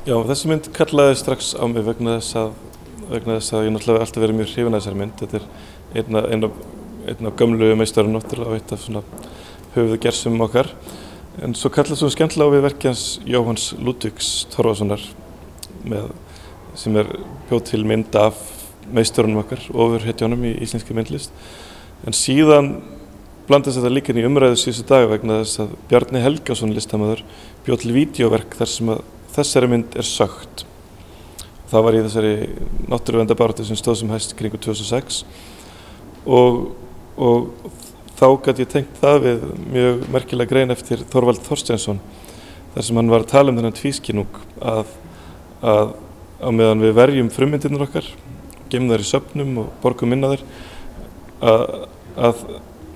Já, þessi mynd kallaði strax á mig vegna þess að ég náttúrulega hef alltaf verið mjög hrifinn af þessari mynd. Þetta er einn af gömlu meistarunum náttúrulega og eitt af svona höfuðgersum okkar. En svo kallaði svo skemmtilega á við verki hans Jóhanns Ludvigs Torfasonar sem bjó til mynd af meistarunum okkar, ofurhetjunum í íslenskri myndlist. En síðan blandast þetta líka inn í umræðu síðustu daga vegna þess að Bjarni Helgason listamaður bjó til vídeóverk þar sem að þessari mynd sökkt. Það var í þessari náttúruverndarbaráttu sem stóð sem hæst kringu 2006 og þá gat ég tengt það við mjög merkilega grein eftir Þorvald Þorsteinsson þar sem hann var að tala þennan tvískinnung að á meðan við verjum frummyndirnar okkar, geymum þær í söfnum og borgum inn á þær, að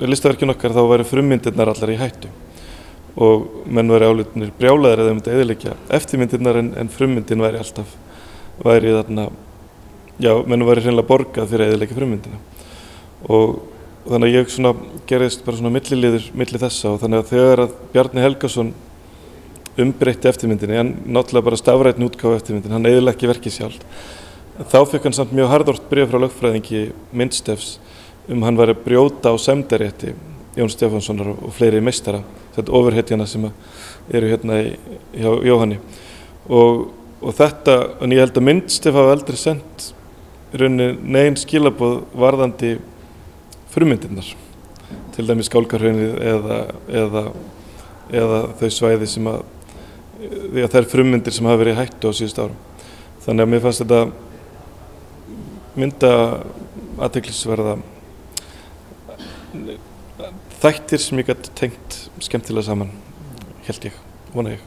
listaverkin okkar þá væru frummyndirnar allar í hættu. Og menn væri álitnir brjálaðir eða myndi eyðileggja eftirmyndirnar en frummyndin væri alltaf þarna, já, menn væri hreinlega borgað fyrir að eyðileggja frummyndina. Og þannig að ég gerðist bara svona milliliður milli þessa og þannig að þegar að Bjarni Helgason umbreytti eftirmyndinni, hann náttúrulega bara stafrænn útgáfu eftirmyndin, hann eyðileggja ekki verkið sjálft, þá fekk hann samt mjög harðort bréf frá lögfræðingi Myndstefs hann væri að brjóta á sæmdarrétti Jón Stefánssonar og fleiri meistara, þetta ofurhetjana sem eru hérna hjá Jóhanni. Og þetta, en ég held að Myndstef hafi aldrei sendt í rauninni negin skilaboð varðandi frummyndirnar, til dæmis Skálgarhraunið eða þau svæði sem þær frummyndir sem hafa verið í hættu á síðustu árum. Þannig að mér fannst þetta mynda athyglisverða þættir sem ég gat tengt skemmtilega saman, held ég, vona ég.